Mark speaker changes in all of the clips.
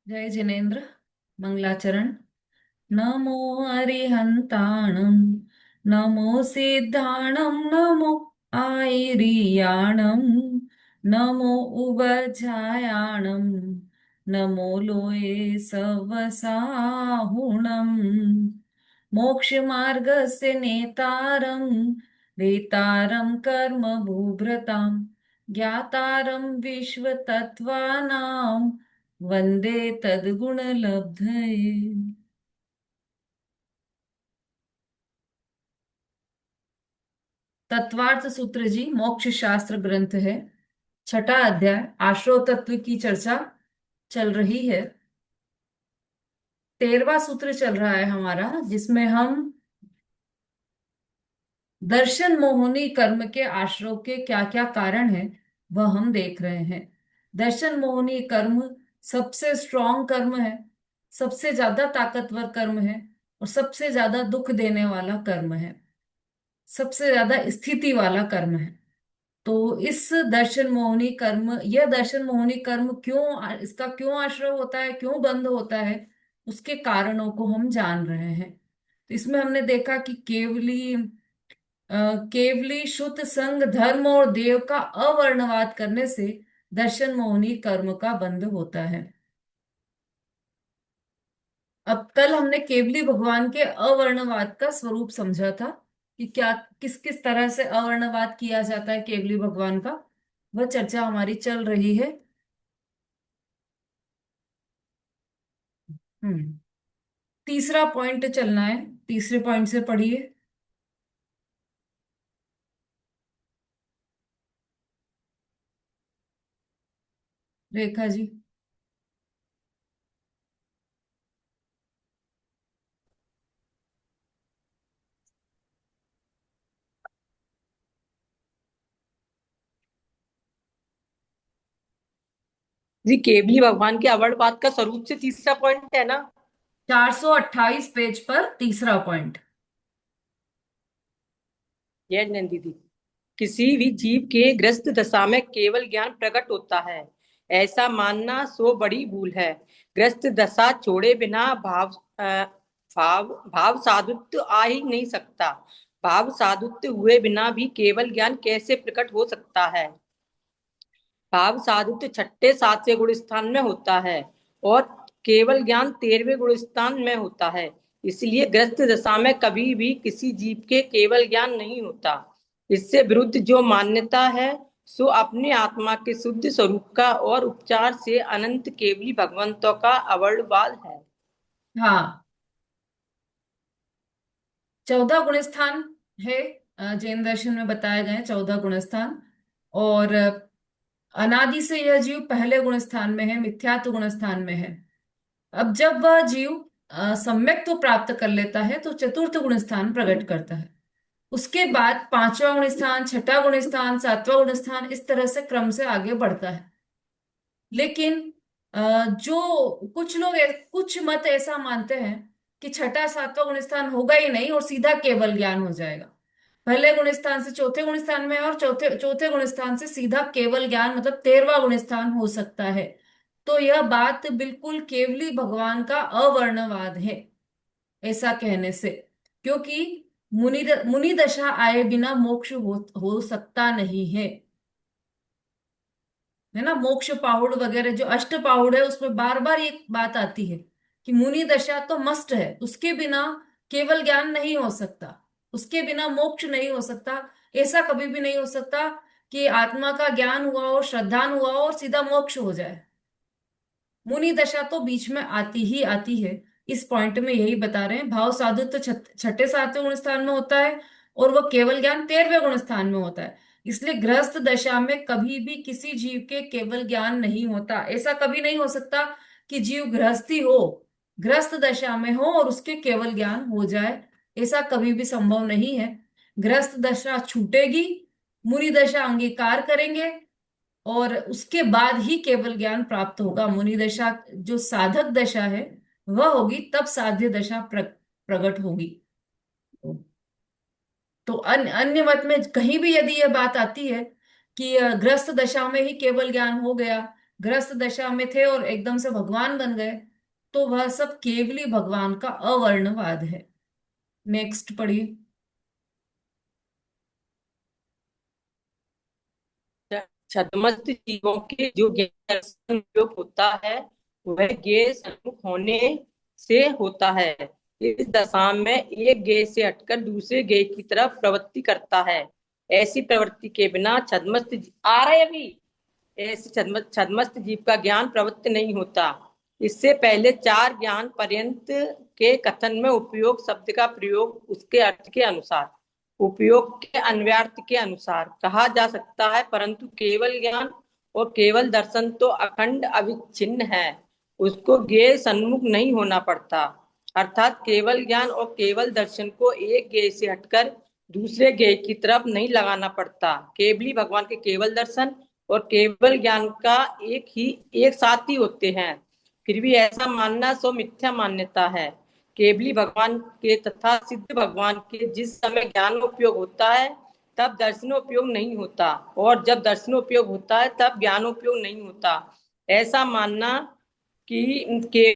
Speaker 1: जय जिनेन्द्र। मंगलाचरण। नमो अरिहंताणं, नमो सिद्धाणं, नमो आयरियाणं, नमो उवझायाणं, नमो लोये सवसाहुणम्। मोक्षमार्गस्य नेतारं वेतारं कर्म भूभृतां ज्ञातारं विश्वतत्त्वानां वंदे तद्गुणलब्धये। तत्वार्थ सूत्र जी मोक्ष शास्त्र ग्रंथ है। छठा अध्याय आश्रव तत्व की चर्चा चल रही है। 13वां सूत्र चल रहा है हमारा, जिसमें हम दर्शन मोहिनी कर्म के आश्रव के क्या क्या कारण हैं वह हम देख रहे हैं। दर्शन मोहिनी कर्म सबसे स्ट्रॉन्ग कर्म है, सबसे ज्यादा ताकतवर कर्म है और सबसे ज्यादा दुख देने वाला कर्म है, सबसे ज्यादा स्थिति वाला कर्म है। तो इस दर्शन मोहिनी कर्म, यह दर्शन मोहिनी कर्म क्यों, इसका क्यों आश्रय होता है, क्यों बंद होता है, उसके कारणों को हम जान रहे हैं। तो इसमें हमने देखा कि केवली शुद्ध संग धर्म और देव का अवर्णवाद करने से दर्शन मोहिनी कर्म का बंध होता है। अब कल हमने केवली भगवान के अवर्णवाद का स्वरूप समझा था कि क्या, किस किस तरह से अवर्णवाद किया जाता है केवली भगवान का, वह चर्चा हमारी चल रही है। हम्म। तीसरा पॉइंट चलना है, तीसरे पॉइंट से पढ़िए। रेखा जी।
Speaker 2: जी, केवली भगवान के अवर्ण का स्वरूप से तीसरा पॉइंट है ना।
Speaker 1: 428 पेज पर तीसरा पॉइंट।
Speaker 2: यह नंदी दीदी, किसी भी जीव के ग्रस्त दशा में केवल ज्ञान प्रकट होता है, ऐसा मानना सो बड़ी भूल है। ग्रस्त दशा छोड़े बिना भाव साधुत्व आ ही नहीं सकता। भाव साधुत्व हुए बिना भी केवल ज्ञान कैसे प्रकट हो सकता है। भाव साधुत्व छठे सातवें गुण स्थान में होता है और केवल ज्ञान 13वें गुण स्थान में होता है। इसलिए ग्रस्त दशा में कभी भी किसी जीव के केवल ज्ञान नहीं होता। इससे विरुद्ध जो मान्यता है सो अपनी आत्मा के शुद्ध स्वरूप का और उपचार से अनंत केवली भगवंतों का अवर्णवाद है।
Speaker 1: हाँ, 14 गुण स्थान है। जैन दर्शन में बताए गए 14 गुण स्थान। और अनादि से यह जीव पहले गुण स्थान में है, मिथ्यात्व गुण स्थान में है। अब जब वह जीव सम्यक्त्व प्राप्त कर लेता है तो चतुर्थ गुण स्थान प्रकट करता है। उसके बाद पांचवा गुण स्थान, छठा गुण स्थान, सातवां गुण स्थान, इस तरह से क्रम से आगे बढ़ता है। लेकिन जो कुछ लोग कुछ मत ऐसा मानते हैं कि छठा सातवां गुण स्थान होगा ही नहीं और सीधा केवल ज्ञान हो जाएगा। पहले गुण स्थान से चौथे गुण स्थान में है और चौथे चौथे गुण स्थान से सीधा केवल ज्ञान मतलब 13वां गुण स्थान हो सकता है। तो यह बात बिल्कुल केवली भगवान का अवर्णवाद है ऐसा कहने से। क्योंकि मुनि दशा आए बिना मोक्ष हो सकता नहीं है ना। मोक्ष पाहुड़ वगैरह जो अष्ट पाहुड़ है उसमें बार बार ये बात आती है कि मुनि दशा तो मस्ट है, उसके बिना केवल ज्ञान नहीं हो सकता, उसके बिना मोक्ष नहीं हो सकता। ऐसा कभी भी नहीं हो सकता कि आत्मा का ज्ञान हुआ हो, श्रद्धान हुआ हो और सीधा मोक्ष हो जाए। मुनि दशा तो बीच में आती ही आती है। इस पॉइंट में यही बता रहे हैं। भाव साधुत्व छठे सातवें गुण स्थान में होता है और वह केवल ज्ञान 13वें गुण स्थान में होता है। इसलिए गृहस्थ दशा में कभी भी किसी जीव के केवल ज्ञान नहीं होता। ऐसा कभी नहीं हो सकता कि जीव गृहस्थी हो, गृहस्थ दशा में हो और उसके केवल ज्ञान हो जाए। ऐसा कभी भी संभव नहीं है। गृहस्थ दशा छूटेगी, मुनि दशा अंगीकार करेंगे और उसके बाद ही केवल ज्ञान प्राप्त होगा। मुनि दशा जो साधक दशा है वह होगी, तब साध्य दशा प्रकट होगी। तो अन्य मत में कहीं भी यदि यह बात आती है कि ग्रस्त दशा में ही केवल ज्ञान हो गया ग्रस्त दशा में थे और एकदम से भगवान बन गए, तो वह सब केवली भगवान का अवर्णवाद है। नेक्स्ट पढ़िए।
Speaker 2: छद्मस्त जीवों के जो ज्ञान दर्शन उपयोग होता है वह ज्ञेय सन्मुख होने से होता है। इस दशा में एक ज्ञेय से हटकर दूसरे ज्ञेय की तरफ प्रवृत्ति करता है। ऐसी प्रवृत्ति के बिना आ रहे अभी ऐसे छद्मस्त जीव का ज्ञान प्रवृत्त नहीं होता। इससे पहले चार ज्ञान पर्यंत के कथन में उपयोग शब्द का प्रयोग उसके अर्थ के अनुसार, उपयोग के अन्वयार्थ के अनुसार कहा जा सकता है, परंतु केवल ज्ञान और केवल दर्शन तो अखंड अविच्छिन्न है, उसको ज्ञेय सन्मुख नहीं होना पड़ता। अर्थात केवल ज्ञान और केवल दर्शन को एक ज्ञेय से हटकर दूसरे ज्ञेय की तरफ नहीं लगाना पड़ता। केवली भगवान के केवल दर्शन और केवल ज्ञान का एक साथ ही होते हैं। फिर भी ऐसा मानना सो मिथ्या मान्यता है। केवली भगवान के तथा सिद्ध भगवान के जिस समय ज्ञान उपयोग होता है तब दर्शनोपयोग नहीं होता, और जब दर्शनोपयोग होता है तब ज्ञानोपयोग नहीं होता। ऐसा मानना कि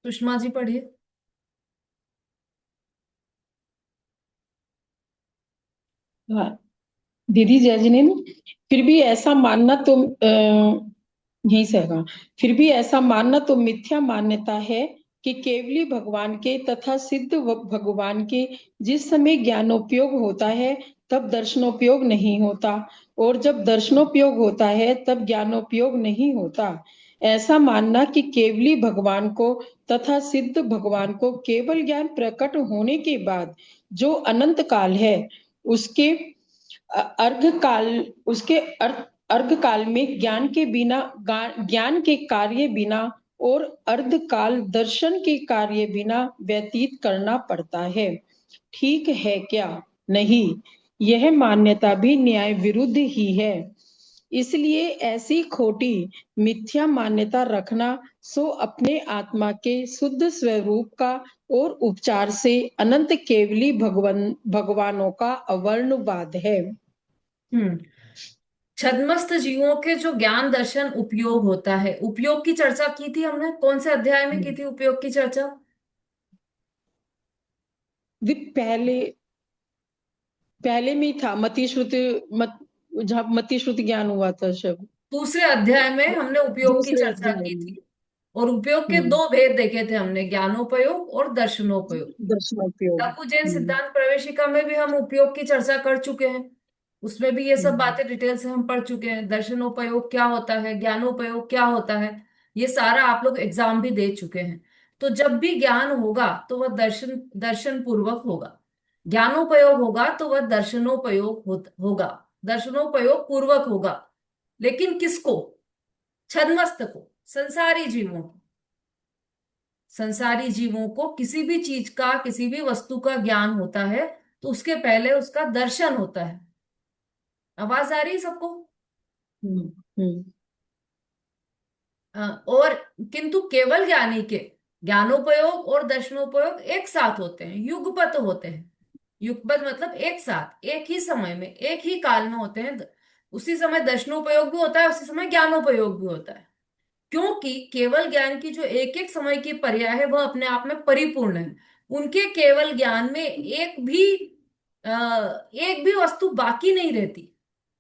Speaker 1: सुषमा जी पढ़िए।
Speaker 3: हाँ, दीदी जय जिनेन्द्र। फिर भी ऐसा मानना तो यही से है। फिर भी ऐसा मानना तो मिथ्या मान्यता है कि केवली भगवान के तथा सिद्ध भगवान के जिस समय ज्ञानोपयोग होता है तब दर्शनोपयोग नहीं होता, और जब दर्शनोपयोग होता है तब ज्ञानोपयोग नहीं होता। ऐसा मानना कि केवली भगवान को तथा सिद्ध भगवान को केवल ज्ञान प्रकट होने के बाद जो अनंत काल है उसके अर्घ काल उसके अर्घ काल में ज्ञान के कार्य बिना और अर्ध काल दर्शन के कार्य बिना व्यतीत करना पड़ता है। ठीक है क्या? नहीं, यह मान्यता भी न्याय विरुद्ध ही है। इसलिए ऐसी खोटी मिथ्या मान्यता रखना सो अपने आत्मा के शुद्ध स्वरूप का और उपचार से अनंत केवली भगवानों का अवर्णवाद है।
Speaker 1: हम्म। छद्मस्त जीवों के जो ज्ञान दर्शन उपयोग होता है, उपयोग की चर्चा की थी हमने, कौन से अध्याय में की थी उपयोग की चर्चा?
Speaker 3: पहले पहले में ही था मति श्रुति जहाँ मति श्रुति ज्ञान हुआ था शब्द।
Speaker 1: दूसरे अध्याय में हमने उपयोग की
Speaker 3: दूसरे
Speaker 1: चर्चा
Speaker 3: अध्याय
Speaker 1: की
Speaker 3: में।
Speaker 1: थी। और उपयोग के दो भेद देखे थे हमने, ज्ञानोपयोग और दर्शनोपयोग।
Speaker 3: दर्शनोपयोग।
Speaker 1: लघु जैन सिद्धांत प्रवेशिका में भी हम उपयोग की चर्चा कर चुके हैं। उसमें भी ये सब
Speaker 3: हम्म,
Speaker 1: बातें डिटेल से हम पढ़ चुके हैं। दर्शनोपयोग क्या होता है, ज्ञानोपयोग क्या होता है, ये सारा आप लोग एग्जाम भी दे चुके हैं। तो जब भी ज्ञान होगा तो वह दर्शन दर्शन पूर्वक होगा, ज्ञानोपयोग होगा तो वह दर्शनोपयोग होगा, दर्शनोपयोग पूर्वक होगा। लेकिन किसको? छद्मस्त को, संसारी जीवों को। संसारी जीवों को किसी भी चीज का, किसी भी वस्तु का ज्ञान होता है तो उसके पहले उसका दर्शन होता है। आवाज आ रही है सबको?
Speaker 3: हम्म, हम्म,
Speaker 1: और किंतु केवल ज्ञानी के ज्ञानोपयोग और दर्शनोपयोग एक साथ होते हैं, युगपत होते हैं। युगपत मतलब एक साथ, एक ही समय में, एक ही काल में होते हैं। उसी समय दर्शनोपयोग भी होता है, उसी समय ज्ञानोपयोग भी होता है। क्योंकि केवल ज्ञान की जो एक एक समय की पर्याय है वह अपने आप में परिपूर्ण है। उनके केवल ज्ञान में एक भी वस्तु बाकी नहीं रहती।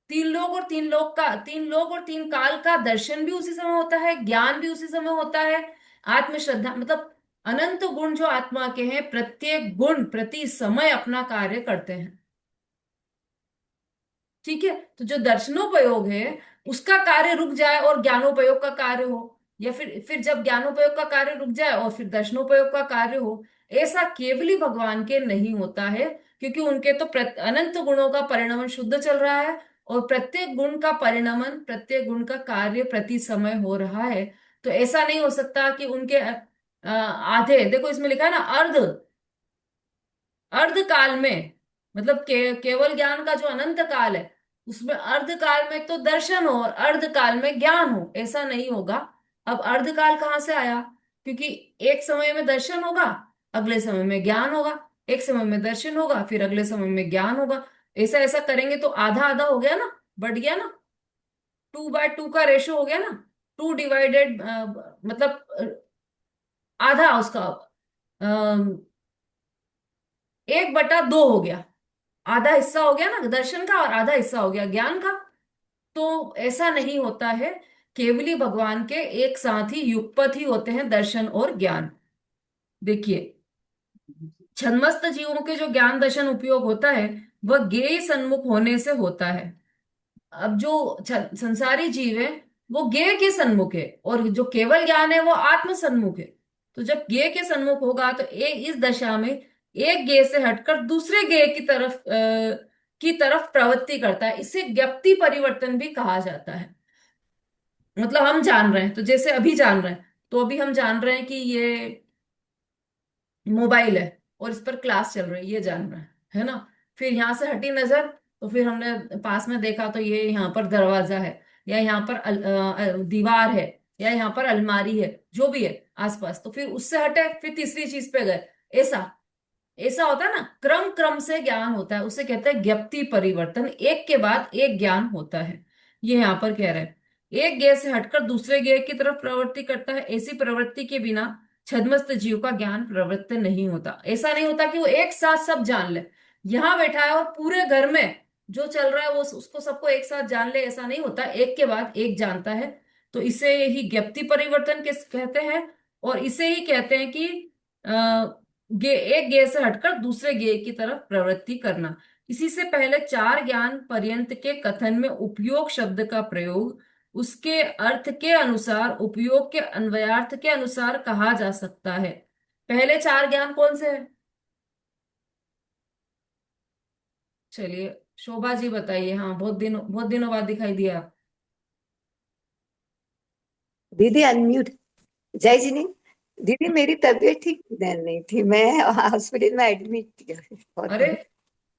Speaker 1: तीन लोग और तीन लोग का, तीन लोग और तीन काल का दर्शन भी उसी समय होता है, ज्ञान भी उसी समय होता है। आत्म श्रद्धा मतलब अनंत गुण जो आत्मा के हैं, प्रत्येक गुण प्रति समय अपना कार्य करते हैं। ठीक है, तो जो दर्शनोपयोग है उसका कार्य रुक जाए और ज्ञानोपयोग का कार्य हो, या फिर जब ज्ञानोपयोग का कार्य रुक जाए और फिर दर्शनोपयोग का कार्य हो, ऐसा केवली भगवान के नहीं होता है। क्योंकि उनके तो अनंत गुणों का परिणमन शुद्ध चल रहा है, और प्रत्येक गुण का परिणमन, प्रत्येक गुण का कार्य प्रति समय हो रहा है। तो ऐसा नहीं हो सकता कि उनके आधे, देखो इसमें लिखा है ना अर्ध, अर्ध काल में, मतलब केवल ज्ञान का जो अनंत काल है उसमें अर्ध काल में तो दर्शन हो और अर्ध काल में ज्ञान हो, ऐसा नहीं होगा। अब अर्ध काल कहाँ से आया? क्योंकि एक समय में दर्शन होगा, अगले समय में ज्ञान होगा, एक समय में दर्शन होगा, फिर अगले समय में ज्ञान होगा। ऐसा ऐसा करेंगे तो आधा आधा हो गया ना, बढ़ गया ना, 2/2 का रेशो हो गया ना। 2 डिवाइडेड मतलब आधा उसका, 1/2 हो गया। आधा हिस्सा हो गया ना दर्शन का, और आधा हिस्सा हो गया ज्ञान का। तो ऐसा नहीं होता है, केवली भगवान के एक साथ ही युगपत ही होते हैं दर्शन और ज्ञान। देखिए, छन्मस्त जीवों के जो ज्ञान दर्शन उपयोग होता है, वह ज्ञेय सन्मुख होने से होता है। अब जो संसारी जीव है, वो ज्ञेय के सन्मुख है, और जो केवल ज्ञान है वो आत्म सन्मुख है। तो जब ज्ञेय के सन्मुख होगा तो इस दशा में एक ज्ञेय से हटकर दूसरे ज्ञेय की तरफ प्रवृत्ति करता है। इसे ज्ञप्ति परिवर्तन भी कहा जाता है। मतलब हम जान रहे हैं, तो जैसे अभी जान रहे हैं, तो अभी हम जान रहे हैं कि ये मोबाइल है और इस पर क्लास चल रही है, ये जान रहा है ना। फिर यहाँ से हटी नजर, तो फिर हमने पास में देखा तो ये यहाँ पर दरवाजा है, या यहाँ पर दीवार है, या यहाँ पर अलमारी है, जो भी है आसपास। तो फिर उससे हटे, फिर तीसरी चीज पे गए। ऐसा ऐसा होता है ना, क्रम क्रम से ज्ञान होता है, उसे कहते हैं ज्ञप्ति परिवर्तन। एक के बाद एक ज्ञान होता है। ये यहाँ पर कह रहे हैं, एक ज्ञेय से हटकर दूसरे ज्ञेय की तरफ प्रवृत्ति करता है। ऐसी प्रवृत्ति के बिना छद्मस्त जीव का ज्ञान प्रवृत्त नहीं होता। ऐसा नहीं होता कि वो एक साथ सब जान ले, यहाँ बैठा है और पूरे घर में जो चल रहा है वो उसको सबको एक साथ जान ले, ऐसा नहीं होता, एक के बाद एक जानता है। तो इसे ही ज्ञप्ति परिवर्तन किस कहते हैं, और इसे ही कहते हैं कि एक ज्ञेय से हटकर दूसरे ज्ञेय की तरफ प्रवृत्ति करना। इसी से पहले चार ज्ञान पर्यंत के कथन में उपयोग शब्द का प्रयोग उसके अर्थ के अनुसार, उपयोग के अन्वयार्थ के अनुसार कहा जा सकता है। पहले चार ज्ञान कौन से हैं? चलिए, शोभा जी बताइए। हाँ, बहुत दिनों बाद दिखाई दिया आप।
Speaker 4: दीदी अनम्यूट। जय जी नहीं। दीदी मेरी तबीयत ठीक नहीं थी, मैं हॉस्पिटल में एडमिट थी बहुत
Speaker 1: अरे,
Speaker 4: दिन।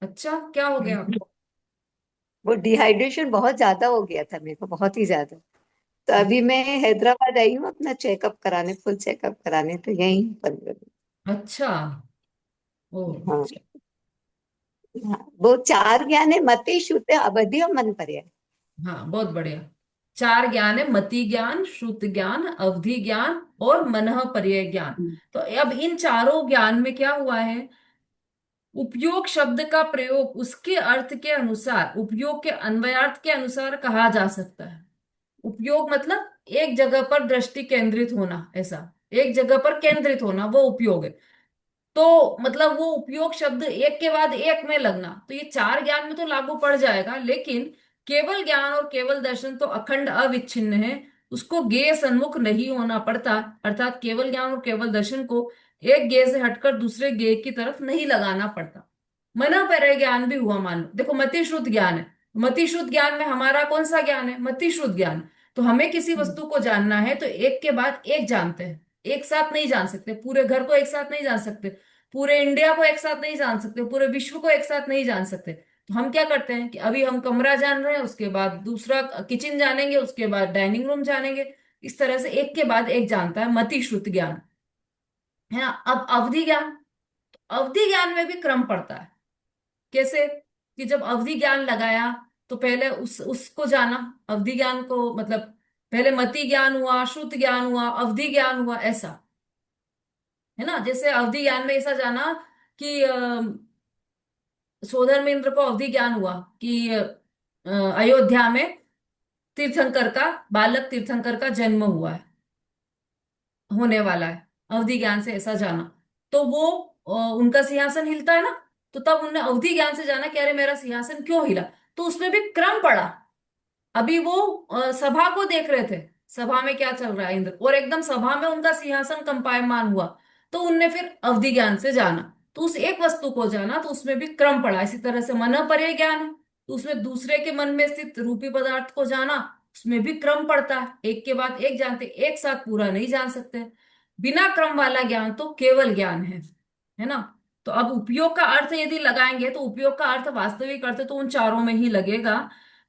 Speaker 1: अच्छा, क्या हो गया आपको?
Speaker 4: वो डिहाइड्रेशन बहुत ज्यादा हो गया था मेरे को, बहुत ही ज्यादा। तो अभी मैं हैदराबाद आई हूँ अपना चेकअप कराने, फुल चेकअप कराने, तो यही 15 दिन।
Speaker 1: अच्छा। ओ,
Speaker 4: हाँ।
Speaker 1: अच्छा।
Speaker 4: हाँ, वो चार ज्ञान है, मति श्रुति अवधि और मन पर्याय।
Speaker 1: हाँ, बहुत बढ़िया। चार ज्ञान है, मति ज्ञान, श्रुति ज्ञान, अवधि ज्ञान और मनः पर्यय ज्ञान। तो अब इन चारों ज्ञान में क्या हुआ है, उपयोग शब्द का प्रयोग उसके अर्थ के अनुसार, उपयोग के अन्वयार्थ के अनुसार कहा जा सकता है। उपयोग मतलब एक जगह पर दृष्टि केंद्रित होना, ऐसा एक जगह पर केंद्रित होना, वो उपयोग है। तो मतलब वो उपयोग शब्द एक के बाद एक में लगना, तो ये चार ज्ञान में तो लागू पड़ जाएगा, लेकिन केवल ज्ञान और केवल दर्शन तो अखंड अविच्छिन्न है, उसको ज्ञेय सन्मुख नहीं होना पड़ता। अर्थात केवल ज्ञान और केवल दर्शन को एक ज्ञेय से हटकर दूसरे ज्ञेय की तरफ नहीं लगाना पड़ता। मना पर ज्ञान भी हुआ, मान लो, देखो मति श्रुत ज्ञान है। मति श्रुत ज्ञान में हमारा कौन सा ज्ञान है? मति श्रुत ज्ञान। तो हमें किसी वस्तु को जानना है तो एक के बाद एक जानते हैं, एक साथ नहीं जान सकते, पूरे घर को एक साथ नहीं जान सकते, पूरे इंडिया को एक साथ नहीं जान सकते, पूरे विश्व को एक साथ नहीं जान सकते। तो हम क्या करते हैं कि अभी हम कमरा जान रहे हैं, उसके बाद दूसरा किचन जानेंगे, उसके बाद डाइनिंग रूम जानेंगे। इस तरह से एक के बाद एक जानता है, मति श्रुत ज्ञान है ना। अब अवधि ज्ञान, अवधि ज्ञान में भी क्रम पड़ता है। कैसे? कि जब अवधि ज्ञान लगाया तो पहले उसको जाना, अवधि ज्ञान को मतलब पहले मति ज्ञान हुआ, श्रुत ज्ञान हुआ, अवधि ज्ञान हुआ, ऐसा है ना। जैसे अवधि ज्ञान में ऐसा जाना कि सोधर्मेंद्र में इंद्र को अवधि ज्ञान हुआ कि अयोध्या में तीर्थंकर का, बालक तीर्थंकर का जन्म हुआ है, होने वाला है। अवधि ज्ञान से ऐसा जाना, तो वो उनका सिंहासन हिलता है ना, तो तब उन्होंने अवधि ज्ञान से जाना कि अरे मेरा सिंहासन क्यों हिला। तो उसमें भी क्रम पड़ा। अभी वो सभा को देख रहे थे, सभा में क्या चल रहा है इंद्र, और एकदम सभा में उनका सिंहासन कंपायमान हुआ, तो उनने फिर अवधि ज्ञान से जाना, तो उस एक वस्तु को जाना, तो उसमें भी क्रम पड़ा। इसी तरह से मन पर्य ज्ञान है, तो उसमें दूसरे के मन में स्थित रूपी पदार्थ को जाना, उसमें भी क्रम पड़ता है, एक के बाद एक जानते, एक साथ पूरा नहीं जान सकते। बिना क्रम वाला ज्ञान तो केवल ज्ञान है ना। तो अब उपयोग का अर्थ यदि लगाएंगे तो उपयोग का अर्थ वास्तविक अर्थ तो उन चारों में ही लगेगा,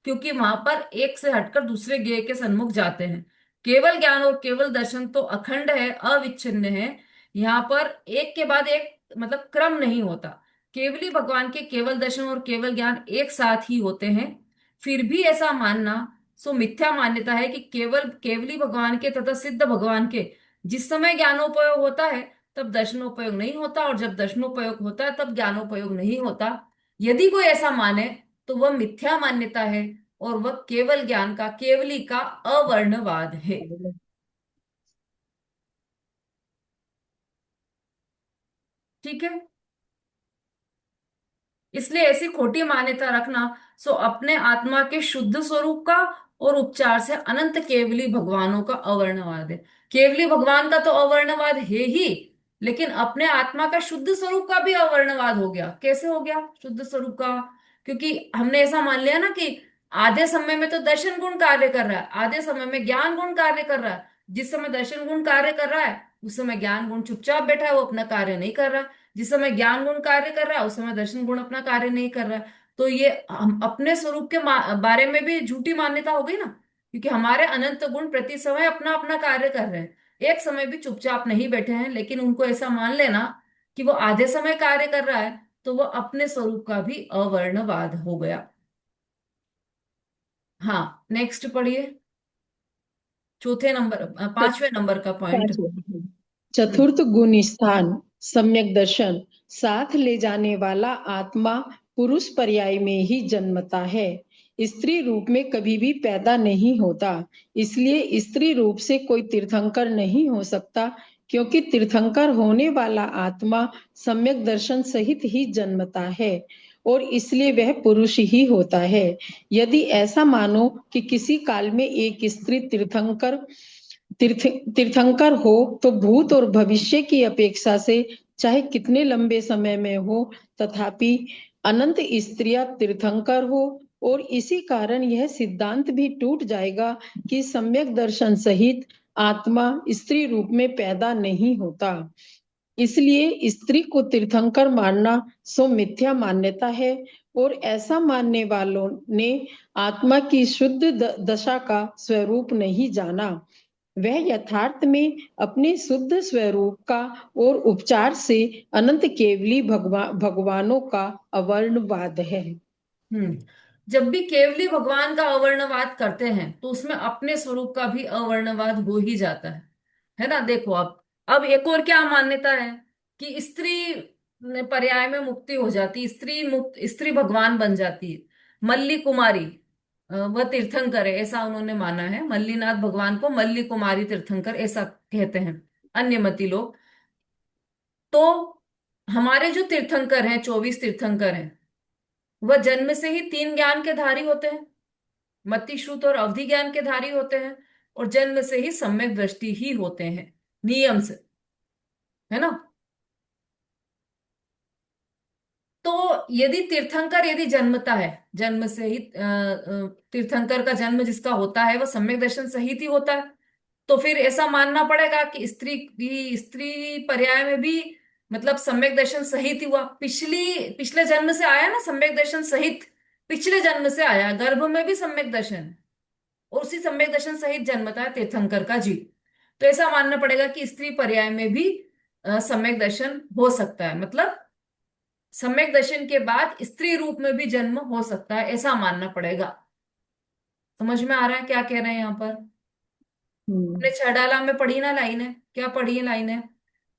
Speaker 1: क्योंकि वहां पर एक से हटकर दूसरे ज्ञेय के सन्मुख जाते हैं। केवल ज्ञान और केवल दर्शन तो अखंड है, अविच्छिन्न है। यहाँ पर एक के बाद एक मतलब क्रम नहीं होता। केवली भगवान के केवल दर्शन और केवल ज्ञान एक साथ ही होते हैं। फिर भी ऐसा मानना सो मिथ्या मान्यता है कि केवल केवली भगवान के तथा सिद्ध भगवान के जिस समय ज्ञानोपयोग होता है तब दर्शनोपयोग नहीं होता, और जब दर्शनोपयोग होता है तब ज्ञानोपयोग नहीं होता। यदि कोई ऐसा माने तो वह मिथ्या मान्यता है, और वह केवल ज्ञान का, केवली का अवर्णवाद है। ठीक है। इसलिए ऐसी खोटी मान्यता रखना सो अपने आत्मा के शुद्ध स्वरूप का और उपचार से अनंत केवली भगवानों का अवर्णवाद है। केवली भगवान का तो अवर्णवाद है ही, लेकिन अपने आत्मा का शुद्ध स्वरूप का भी अवर्णवाद हो गया। कैसे हो गया शुद्ध स्वरूप का? क्योंकि हमने ऐसा मान लिया ना कि आधे समय में तो दर्शन गुण कार्य कर रहा है, आधे समय में ज्ञान गुण कार्य कर रहा है। जिस समय दर्शन गुण कार्य कर रहा है उस समय ज्ञान गुण चुपचाप बैठा है, वो अपना कार्य नहीं कर रहा। जिस समय ज्ञान गुण कार्य कर रहा है उस समय दर्शन गुण अपना कार्य नहीं कर रहा है। तो ये हम अपने स्वरूप के बारे में भी झूठी मान्यता हो गई ना, क्योंकि हमारे अनंत गुण प्रति समय अपना अपना कार्य कर रहे हैं, एक समय भी चुपचाप नहीं बैठे हैं। लेकिन उनको ऐसा मान लेना कि वो आधे समय कार्य कर रहा है, तो वो अपने स्वरूप का भी अवर्णवाद हो गया। हाँ, नेक्स्ट पढ़िए, चौथे नंबर, पांचवें नंबर का पॉइंट।
Speaker 3: पांचवा, चतुर्थ गुण स्थान सम्यक दर्शन साथ ले जाने वाला आत्मा पुरुष पर्याय में ही जन्मता है, स्त्री रूप में कभी भी पैदा नहीं होता। इसलिए स्त्री रूप से कोई तीर्थंकर नहीं हो सकता, क्योंकि तीर्थंकर होने वाला आत्मा सम्यक दर्शन सहित ही जन्मता है, और इसलिए वह पुरुष ही होता है। यदि ऐसा मानो कि किसी काल में एक स्त्री तीर्थंकर हो, तो भूत और भविष्य की अपेक्षा से चाहे कितने लंबे समय में हो, तथापि अनंत स्त्रियां तीर्थंकर हो, और इसी कारण यह सिद्धांत भी टूट जाएगा कि सम्यक दर्शन सहित आत्मा स्त्री रूप में पैदा नहीं होता। इसलिए स्त्री को तीर्थंकर मानना सो मिथ्या मान्यता है, और ऐसा मानने वालों ने आत्मा की शुद्ध दशा का स्वरूप नहीं जाना। वह यथार्थ में अपने शुद्ध स्वरूप का और उपचार से अनंत केवली भगवानों का अवर्णवाद है।
Speaker 1: जब भी केवली भगवान का अवर्णवाद करते हैं तो उसमें अपने स्वरूप का भी अवर्णवाद हो ही जाता है ना। देखो, अब एक और क्या मान्यता है कि स्त्री पर्याय में मुक्ति हो जाती, स्त्री मुक्त, स्त्री भगवान बन जाती है। मल्ली कुमारी वह तीर्थंकर है, ऐसा उन्होंने माना है। मल्लीनाथ भगवान को मल्ली कुमारी तीर्थंकर ऐसा कहते हैं अन्य मती लोग। तो हमारे जो तीर्थंकर हैं, 24 तीर्थंकर हैं, वह जन्म से ही तीन ज्ञान के धारी होते हैं, मति, श्रुत और अवधि ज्ञान के धारी होते हैं, और जन्म से ही सम्यक दृष्टि ही होते हैं, नियम से, है ना। तो यदि तीर्थंकर यदि जन्मता है, जन्म से ही तीर्थंकर का जन्म जिसका होता है वह सम्यक दर्शन सहित ही होता है, तो फिर ऐसा मानना पड़ेगा कि स्त्री भी, स्त्री पर्याय में भी मतलब सम्यक दर्शन सहित ही हुआ। पिछले जन्म से आया ना सम्यक दर्शन सहित, पिछले जन्म से आया, गर्भ में भी सम्यक दर्शन है, और उसी सम्यक दर्शन सहित जन्मता है तीर्थंकर का जीव। तो ऐसा मानना पड़ेगा कि स्त्री पर्याय में भी सम्यक दर्शन हो सकता है, मतलब सम्यक दर्शन के बाद स्त्री रूप में भी जन्म हो सकता है, ऐसा मानना पड़ेगा। समझ में आ रहा है क्या कह रहे हैं यहाँ पर? हमने छडाला में पढ़ी ना लाइन है, क्या पढ़ी है लाइन है?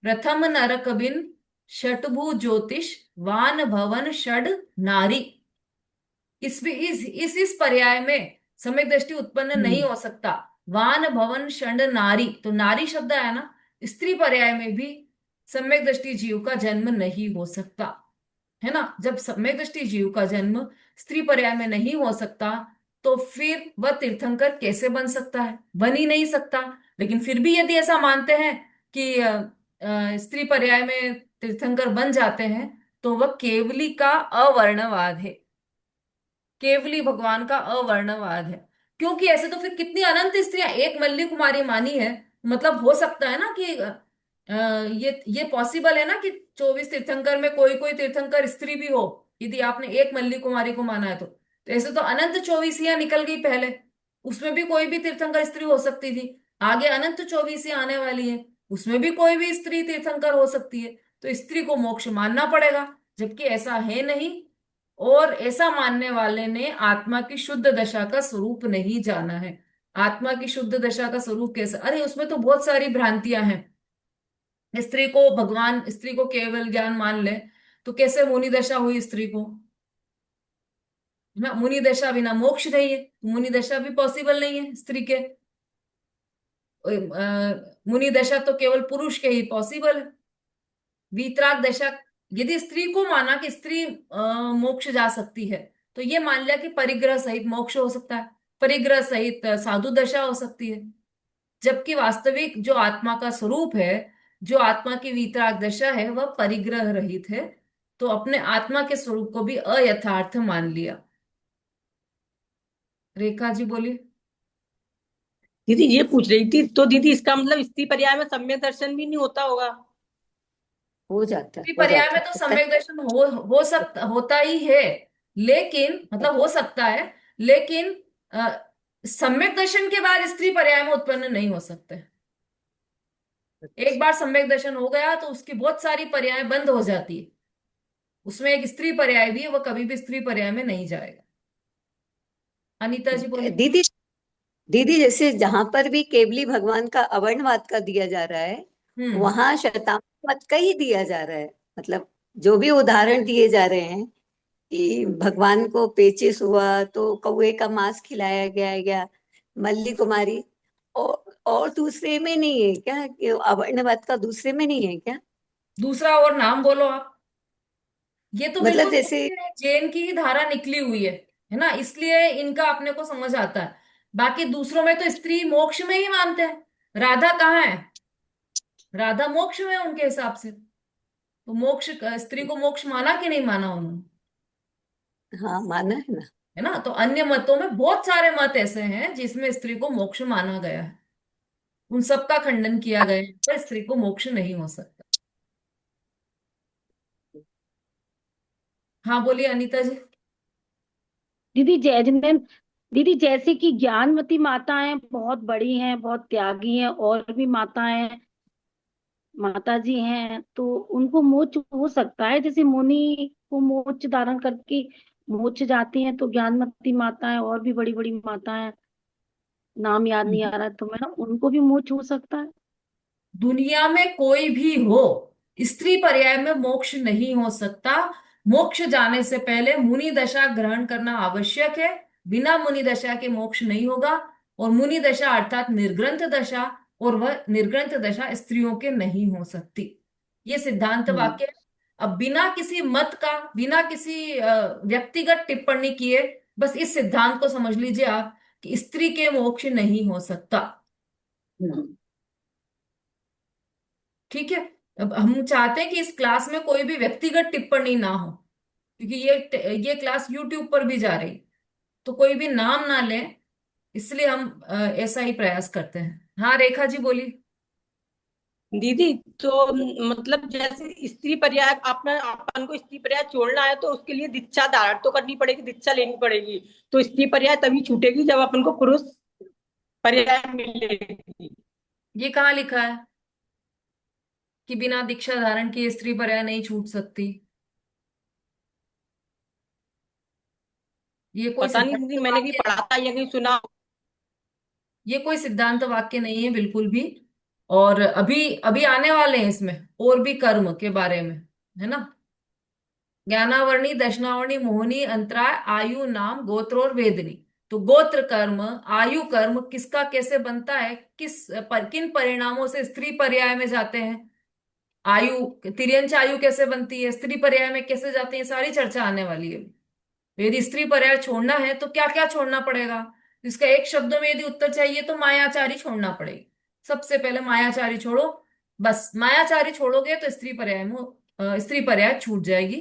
Speaker 1: प्रथम नरक बिन षटभु ज्योतिष वान भवन षड नारी। इस पर्याय में सम्यक दृष्टि उत्पन्न नहीं हो सकता। वान भवन षड नारी, तो नारी शब्द आया ना, स्त्री पर्याय में भी सम्यक दृष्टि जीव का जन्म नहीं हो सकता, है ना। जब सम्यक दृष्टि जीव का जन्म स्त्री पर्याय में नहीं हो सकता, तो फिर वह तीर्थंकर कैसे बन सकता है? बन ही नहीं सकता। लेकिन फिर भी यदि ऐसा मानते हैं कि स्त्री पर्याय में तीर्थंकर बन जाते हैं, तो वह केवली का अवर्णवाद है, केवली भगवान का अवर्णवाद है। क्योंकि ऐसे तो फिर कितनी अनंत स्त्रियां, एक मल्ली कुमारी मानी है, मतलब हो सकता है ना कि ये पॉसिबल है ना कि 24 तीर्थंकर में कोई कोई तीर्थंकर स्त्री भी हो, यदि आपने एक मल्ली कुमारी को माना है तो ऐसे तो अनंत 24 निकल गई पहले, उसमें भी कोई भी तीर्थंकर स्त्री हो सकती थी। आगे अनंत चौबीसी आने वाली है, उसमें भी कोई भी स्त्री तीर्थंकर हो सकती है, तो स्त्री को मोक्ष मानना पड़ेगा, जबकि ऐसा है नहीं। और ऐसा मानने वाले ने आत्मा की शुद्ध दशा का स्वरूप नहीं जाना है। आत्मा की शुद्ध दशा का स्वरूप कैसा, अरे उसमें तो बहुत सारी भ्रांतियां हैं। स्त्री को भगवान, स्त्री को केवल ज्ञान मान ले, तो कैसे मुनि दशा हुई स्त्री को, है ना? मुनि दशा बिना मोक्ष नहीं है, तो मुनि दशा भी पॉसिबल नहीं है स्त्री के। मुनि दशा तो केवल पुरुष के ही पॉसिबल है। वीतराग दशा, यदि स्त्री को माना कि स्त्री मोक्ष जा सकती है, तो ये मान लिया कि परिग्रह सहित मोक्ष हो सकता है, परिग्रह सहित साधु दशा हो सकती है। जबकि वास्तविक जो आत्मा का स्वरूप है, जो आत्मा की वीतराग दशा है, वह परिग्रह रहित है। तो अपने आत्मा के स्वरूप को भी अयथार्थ मान लिया। रेखा जी बोलिए।
Speaker 2: दीदी ये पूछ रही थी, तो दीदी इसका मतलब स्त्री पर्याय में सम्यक दर्शन भी नहीं होता होगा?
Speaker 1: स्त्री पर्याय में तो
Speaker 4: होता है।
Speaker 1: सम्यक दर्शन हो सकता, होता ही है, लेकिन मतलब हो सकता है, लेकिन अ, सम्यक दर्शन के बाद स्त्री पर्याय में उत्पन्न नहीं हो सकते। एक
Speaker 4: अच्छा।
Speaker 1: बार सम्यक दर्शन हो गया तो उसकी बहुत सारी पर्याय बंद हो जाती है। उसमें एक स्त्री पर्याय भी है, वह कभी भी स्त्री पर्याय में नहीं जाएगा। अनीता जी बोलिए।
Speaker 4: दीदी, दीदी जैसे जहां पर भी केवली भगवान का अवर्णवाद का दिया जा रहा है,
Speaker 1: हम्म।
Speaker 4: वहां शतांश मत का ही दिया जा रहा है। मतलब जो भी उदाहरण दिए जा रहे हैं कि भगवान को पेचिस हुआ तो कौवे का मांस खिलाया गया, या मल्ली कुमारी, और दूसरे में नहीं है क्या, कि अवर्णवाद का दूसरे में नहीं है क्या?
Speaker 1: दूसरा और नाम बोलो आप। ये तो
Speaker 4: मतलब
Speaker 1: बिल्कुल
Speaker 4: जैसे,
Speaker 1: जैन की ही धारा निकली हुई है ना, इसलिए इनका अपने को समझ आता है। बाकी दूसरों में तो स्त्री मोक्ष में ही मानते हैं। राधा कहाँ है? राधा मोक्ष में है उनके हिसाब से। तो मोक्ष, स्त्री को मोक्ष माना कि नहीं माना उन्होंने,
Speaker 4: हाँ माना है ना।
Speaker 1: है ना? तो अन्य मतों में बहुत सारे मत ऐसे हैं जिसमें स्त्री को मोक्ष माना गया है। उन सबका खंडन किया गया है, पर स्त्री को मोक्ष नहीं हो सकता। हाँ बोलिए अनीता जी।
Speaker 5: दीदी जय जिनेन्द्र, दीदी जैसे कि ज्ञानवती माताएं बहुत बड़ी हैं, बहुत त्यागी हैं, और भी माताएं, माता जी हैं, तो उनको मोक्ष हो सकता है? जैसे मुनि को मोक्ष धारण करके मोक्ष जाती हैं, तो ज्ञानवती माताएं और भी बड़ी बड़ी माताएं, नाम याद नहीं आ रहा तो मैं ना, उनको भी मोक्ष हो सकता है?
Speaker 1: दुनिया में कोई भी हो, स्त्री पर्याय में मोक्ष नहीं हो सकता। मोक्ष जाने से पहले मुनि दशा ग्रहण करना आवश्यक है। बिना मुनि दशा के मोक्ष नहीं होगा। और मुनि दशा अर्थात निर्ग्रंथ दशा, और वह निर्ग्रंथ दशा स्त्रियों के नहीं हो सकती। ये सिद्धांत
Speaker 4: हम्म।
Speaker 1: वाक्य है। अब बिना किसी मत का, बिना किसी व्यक्तिगत टिप्पणी किए, बस इस सिद्धांत को समझ लीजिए आप कि स्त्री के मोक्ष नहीं हो सकता।
Speaker 3: हम्म।
Speaker 1: ठीक है। अब हम चाहते हैं कि इस क्लास में कोई भी व्यक्तिगत टिप्पणी ना हो, क्योंकि ये क्लास यूट्यूब पर भी जा रही, तो कोई भी नाम ना ले, इसलिए हम ऐसा ही प्रयास करते हैं। हाँ रेखा जी बोलिए।
Speaker 2: दीदी तो मतलब जैसे स्त्री पर्याय, आपने अपन को स्त्री पर्याय छोड़ना है तो उसके लिए दीक्षा धारण तो करनी पड़ेगी, दीक्षा लेनी पड़ेगी। तो स्त्री पर्याय तभी छूटेगी जब अपन को पुरुष पर्याय मिलेगी।
Speaker 1: ये कहाँ लिखा है कि बिना दीक्षा धारण किए स्त्री पर्याय नहीं छूट सकती? ये कोई
Speaker 2: पता नहीं दीदी,
Speaker 1: सिद्धांत
Speaker 2: मैंने कहीं
Speaker 1: वाक्य,
Speaker 2: पढ़ा था या कहीं सुना।
Speaker 1: ये कोई सिद्धांत वाक्य नहीं है बिल्कुल भी। और अभी अभी आने वाले हैं इसमें और भी कर्म के बारे में, है ना? ज्ञानावर्णी, दशनावर्णी, मोहनी, अंतराय, आयु, नाम, गोत्र और वेदनी। तो गोत्र कर्म, आयु कर्म किसका कैसे बनता है, किन परिणामों से स्त्री पर्याय में जाते हैं, आयु, तिर्यंच आयु कैसे बनती है, स्त्री पर्याय में कैसे जाती है, सारी चर्चा आने वाली है। तो यदि स्त्री पर्याय छोड़ना है तो क्या क्या छोड़ना पड़ेगा? इसका एक शब्द में यदि उत्तर चाहिए तो मायाचारी छोड़ना पड़ेगी। सबसे पहले मायाचारी छोड़ो। बस मायाचारी छोड़ोगे तो स्त्री पर्याय में स्त्री पर्याय छूट जाएगी।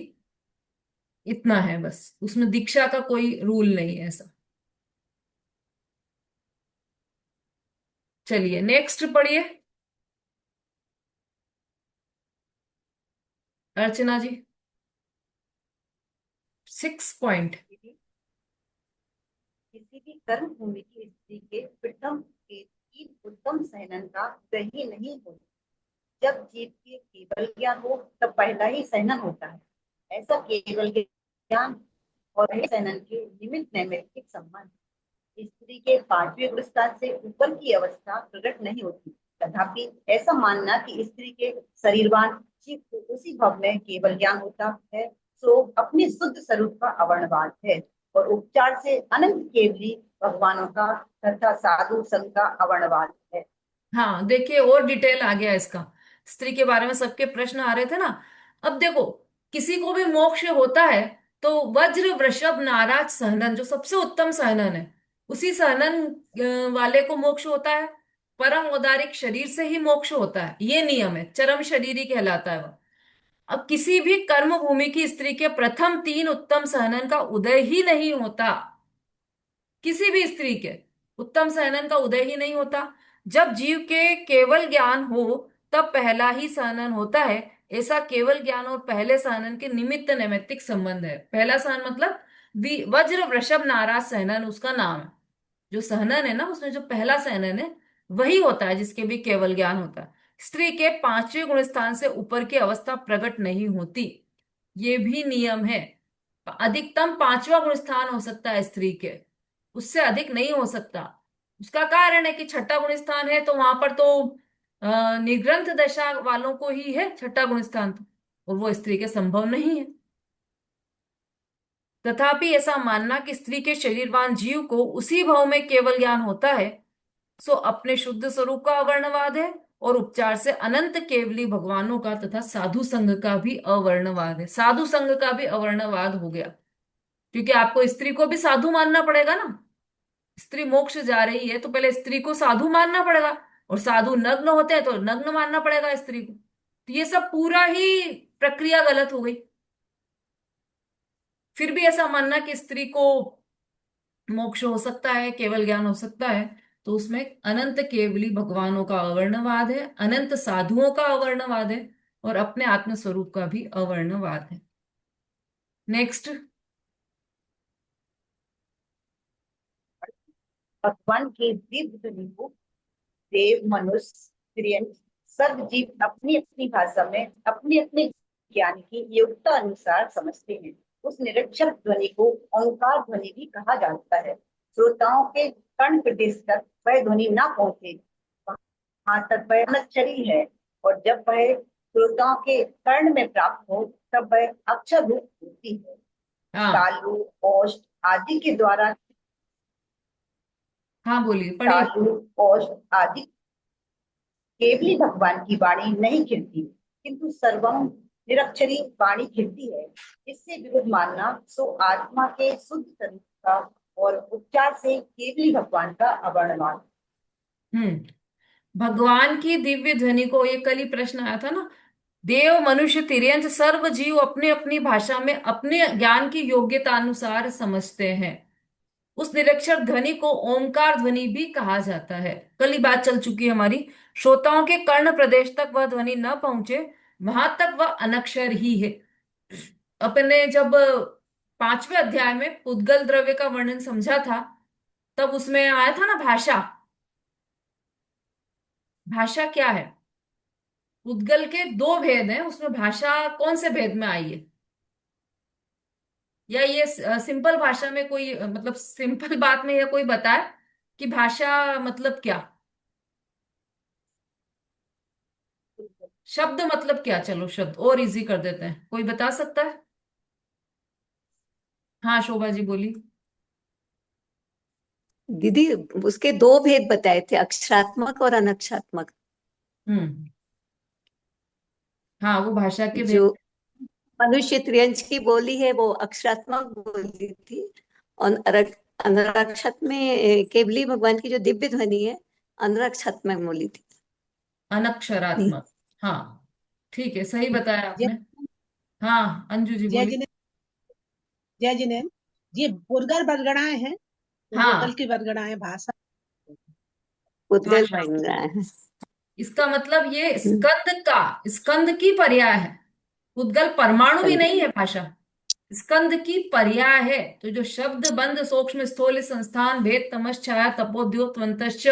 Speaker 1: इतना है बस, उसमें दीक्षा का कोई रूल नहीं है ऐसा। चलिए नेक्स्ट पढ़िए अर्चना जी। 6 पॉइंट।
Speaker 4: किसी भी कर्म भूमि की स्त्री के प्रथम के
Speaker 6: तीन उत्तम सहनन का उदय नहीं होता। जब जीव के केवल ज्ञान हो तब पहला ही सहनन होता है। ऐसा केवल ज्ञान और सहनन के निमित्त नैमित्तिक संबंध स्त्री के पांचवें गुणस्थान से ऊपर की अवस्था प्रकट नहीं होती। तथापि ऐसा मानना कि स्त्री के शरीरवान जीव को उसी भाव में केवल ज्ञान होता है, सो अपने शुद्ध स्वरूप का अवर्णवाद है और उपचार से अनंत केवली भगवानों का तथा साधु संघ का अवर्णवाद है।
Speaker 1: हाँ, देखिए और डिटेल आ गया इसका। स्त्री के बारे में सबके प्रश्न आ रहे थे ना। अब देखो, किसी को भी मोक्ष होता है तो वज्र वृषभ नाराज सहनन, जो सबसे उत्तम सहनन है, उसी सहनन वाले को मोक्ष होता है। परम औदारिक शरीर से ही मोक्ष होता है, ये नियम है, चरम शरीरी कहलाता है वह। अब किसी भी कर्म भूमि की स्त्री के प्रथम तीन उत्तम सहनन का उदय ही नहीं होता। किसी भी स्त्री के उत्तम सहनन का उदय ही नहीं होता। जब जीव के केवल ज्ञान हो तब पहला ही सहनन होता है। ऐसा केवल ज्ञान और पहले सहनन के निमित्त नैमित्तिक संबंध है। पहला सहन मतलब वज्र वृषभ नाराज सहनन उसका नाम है। जो सहनन है ना, उसमें जो पहला सहनन है वही होता है जिसके भी केवल ज्ञान होता है। स्त्री के पांचवें गुण स्थान से ऊपर की अवस्था प्रकट नहीं होती, ये भी नियम है। अधिकतम पांचवा गुण स्थान हो सकता है स्त्री के, उससे अधिक नहीं हो सकता। उसका कारण है कि छठा गुण स्थान है तो वहां पर तो निग्रंथ दशा वालों को ही है छठा गुण स्थान, तो और वो स्त्री के संभव नहीं है। तथापि ऐसा मानना कि स्त्री के शरीरवान जीव को उसी भाव में केवल ज्ञान होता है, सो अपने शुद्ध स्वरूप का अवर्णवाद है और उपचार से अनंत केवली भगवानों का तथा साधु संघ का भी अवर्णवाद है। साधु संघ का भी अवर्णवाद हो गया, क्योंकि आपको स्त्री को भी साधु मानना पड़ेगा ना। स्त्री मोक्ष जा रही है तो पहले स्त्री को साधु मानना पड़ेगा, और साधु नग्न होते हैं तो नग्न मानना पड़ेगा स्त्री को। तो ये सब पूरा ही प्रक्रिया गलत हो गई। फिर भी ऐसा मानना कि स्त्री को मोक्ष हो सकता है, केवल ज्ञान हो सकता है, तो उसमें अनंत केवली भगवानों का अवर्णवाद है, अनंत साधुओं का अवर्णवाद है और अपने आत्म स्वरूप का भी अवर्णवाद है। नेक्स्ट।
Speaker 6: भगवान के दिव्य रूप देव मनुष्य त्रियन सब जीव अपनी अपनी भाषा में अपने अपने ज्ञान की योग्यता अनुसार समझते हैं। उस निरक्षर ध्वनि को ओंकार ध्वनि भी कहा जाता है। श्रोताओं के कर्ण प्रदेश तक वह ध्वनि न पहुंचे वहां तक वह अनक्षरी है, और जब वह श्रोताओं के कर्ण में प्राप्त हो तब वह अक्षर रूप होती है।
Speaker 1: हाँ
Speaker 6: तालु औष्ठ आदि के द्वारा
Speaker 1: हाँ, बोलिए, पढ़िए।
Speaker 6: तालु औष्ठ आदि केवली भगवान की वाणी नहीं खिलती, किंतु सर्वम निरक्षरी वाणी खिलती है। इससे विरुद्ध मानना सो आत्मा के शुद्ध स्वरूप का और उपचार से केवली भगवान का अवर्णवाद।
Speaker 1: भगवान की दिव्य ध्वनि को, ये कल ही प्रश्न आया था ना, देव मनुष्य तिर्यंत सर्व जीव अपने अपनी भाषा में अपने ज्ञान की योग्यता अनुसार समझते हैं। उस निरक्षर ध्वनि को ओंकार ध्वनि भी कहा जाता है। कल ही बात चल चुकी है हमारी। श्रोताओं के कर्ण प्रदेश तक वह ध्वनि न पहुंचे वहां तक वह अनक्षर ही है। अपने जब पांचवें अध्याय में पुद्गल द्रव्य का वर्णन समझा था, तब उसमें आया था ना भाषा। भाषा क्या है? पुद्गल के दो भेद हैं, उसमें भाषा कौन से भेद में आई है? या ये सिंपल भाषा में कोई मतलब सिंपल बात में, या कोई बताए कि भाषा मतलब क्या, शब्द मतलब क्या? चलो शब्द और इजी कर देते हैं, कोई बता सकता है? हाँ, शोभा जी बोली।
Speaker 4: दीदी उसके दो भेद बताए थे, अक्षरात्मक और अनक्षरात्मक।
Speaker 1: हम्म। हाँ, वो भाषा के भेद।
Speaker 4: जो मनुष्य त्रियंच की बोली है वो अक्षरात्मक बोली थी, और अनक्षत में केवली भगवान की जो दिव्य ध्वनि है अनक्षात्मक बोली थी।
Speaker 1: अनक्षरात्मक, हाँ ठीक है, सही बताया
Speaker 7: जय
Speaker 1: आपने। हाँ, अंजू जी
Speaker 7: जय
Speaker 1: बोली।
Speaker 7: जिनेन्द्र, जय जिनेन्द्र ये पुर्गल बरगड़ाएं हैं, पुर्गल
Speaker 1: हाँ
Speaker 7: की बरगड़ाएं भाषा।
Speaker 1: हाँ
Speaker 4: उद्गल
Speaker 1: हाँ,
Speaker 4: बन रहा है।
Speaker 1: इसका मतलब ये स्कंद का, स्कंद की पर्याय है। उद्गल परमाणु भी नहीं है भाषा, स्कंद की पर्याय है। तो जो शब्द बंद सूक्ष्म स्थूल संस्थान भेद तमस छाया तपोद्योत त्वंतश्च,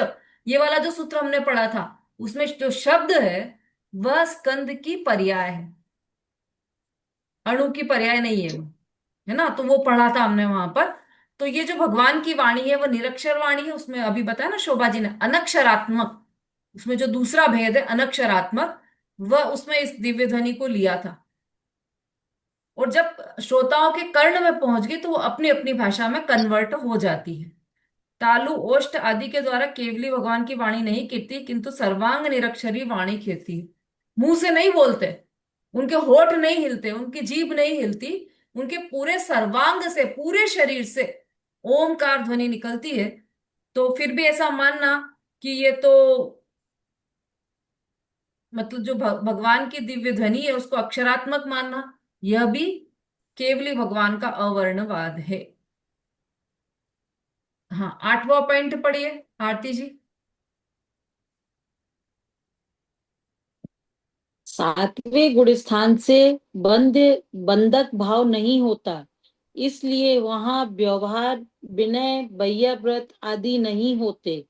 Speaker 1: ये वाला जो सूत्र हमने पढ़ा था, उसमें जो शब्द है वह स्कंद की पर्याय है, अणु की पर्याय नहीं है वो, है ना। तो वो पढ़ा था हमने वहां पर। तो ये जो भगवान की वाणी है वो निरक्षर वाणी है, उसमें अभी बताया ना शोभा जी ने, अनक्षरात्मक। उसमें जो दूसरा भेद है अनक्षरात्मक, वह उसमें इस दिव्य ध्वनि को लिया था। और जब श्रोताओं के कर्ण में पहुंच गई तो वो अपनी अपनी भाषा में कन्वर्ट हो जाती है। तालु ओष्ठ आदि के द्वारा केवली भगवान की वाणी नहीं कीर्ति, किंतु सर्वांग निरक्षरी वाणी कीर्ति। मुंह से नहीं बोलते, उनके होठ नहीं हिलते, उनकी जीभ नहीं हिलती, उनके पूरे सर्वांग से, पूरे शरीर से ओमकार ध्वनि निकलती है। तो फिर भी ऐसा मानना कि ये तो मतलब जो भगवान की दिव्य ध्वनि है उसको अक्षरात्मक मानना, यह भी केवली भगवान का अवर्णवाद है। हाँ, 8वां पॉइंट पढ़िए आरती जी।
Speaker 8: सातवें गुण स्थान से बंधक भाव नहीं होता, इसलिए वहां व्यवहार, विनय, व्रत आदि नहीं होते।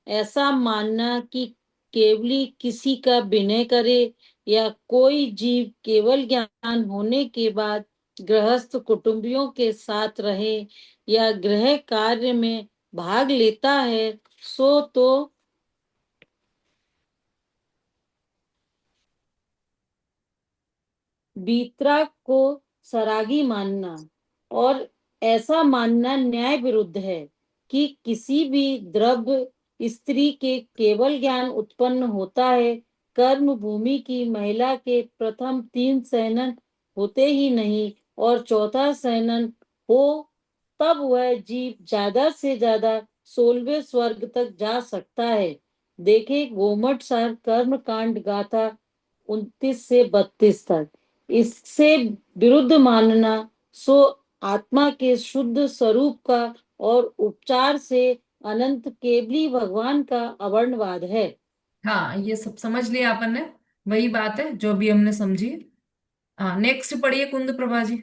Speaker 8: ऐसा मानना कि केवली किसी का विनय करे या कोई जीव केवल ज्ञान होने के बाद गृहस्थ कुटुंबियों के साथ रहे या गृह कार्य में भाग लेता है, सो तो वीतराग को सरागी मानना, और ऐसा मानना न्याय विरुद्ध है कि किसी भी द्रव्य स्त्री के केवल ज्ञान उत्पन्न होता है। कर्म भूमि की महिला के प्रथम 3 सहनन होते ही नहीं, और चौथा सहनन हो तब वह जीव ज्यादा से ज्यादा 16वें स्वर्ग तक जा सकता है। देखे गोमट सार कर्म कांड गाथा 29 से 32 तक। इससे विरुद्ध मानना सो आत्मा के शुद्ध स्वरूप का और उपचार से अनंत केवली भगवान का अवर्णवाद है।
Speaker 1: हाँ, ये सब समझ लिया अपन ने, वही बात है जो भी हमने समझी। हाँ, नेक्स्ट पढ़िए कुंद प्रभा जी।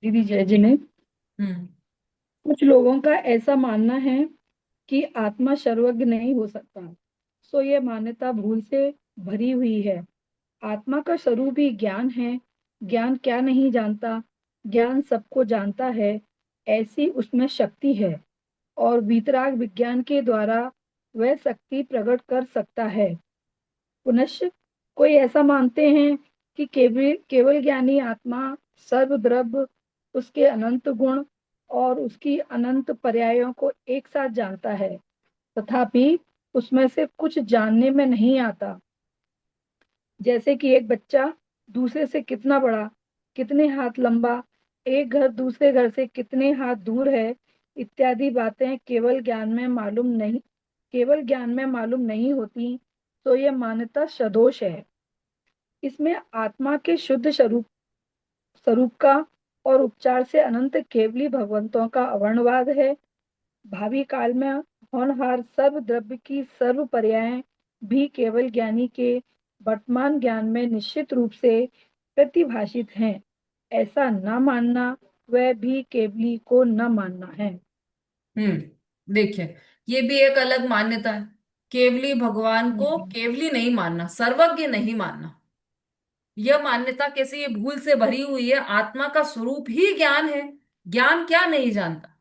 Speaker 3: दीदी जय जिने।
Speaker 1: हम्म।
Speaker 3: कुछ लोगों का ऐसा मानना है कि आत्मा सर्वज्ञ नहीं हो सकता, सो ये मान्यता भूल से भरी हुई है। आत्मा का स्वरूप ही ज्ञान है। ज्ञान क्या नहीं जानता, ज्ञान सबको जानता है, ऐसी उसमें शक्ति है, और वीतराग विज्ञान के द्वारा वह शक्ति प्रकट कर सकता है। पुनश्च कोई ऐसा मानते हैं कि केवल केवल ज्ञानी आत्मा सर्वद्रव्य, उसके अनंत गुण और उसकी अनंत पर्यायों को एक साथ जानता है, तथापि उसमें से कुछ जानने में नहीं आता। जैसे कि एक बच्चा दूसरे से कितना बड़ा, कितने हाथ लंबा, एक घर दूसरे घर से कितने हाथ दूर है, इत्यादि बातें केवल ज्ञान में मालूम नहीं होती, तो यह मान्यता सदोष है। इसमें आत्मा के शुद्ध स्वरूप स्वरूप का और उपचार से अनंत केवली भगवंतों का अवर्णवाद है। भावी काल में होनहार सर्व द्रव्य की सर्व पर्याय भी केवल ज्ञानी के वर्तमान ज्ञान में निश्चित रूप से प्रतिभाषित हैं। ऐसा न मानना वह भी केवली को न मानना है।
Speaker 1: देखिए, ये भी एक अलग मान्यता है। केवली भगवान को केवली नहीं मानना, सर्वज्ञ नहीं मानना, यह मान्यता कैसे, ये भूल से भरी हुई है। आत्मा का स्वरूप ही ज्ञान है, ज्ञान क्या नहीं जानता।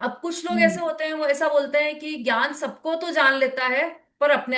Speaker 1: अब कुछ लोग ऐसे होते हैं, वो ऐसा बोलते हैं कि ज्ञान सबको तो जान लेता है पर अपने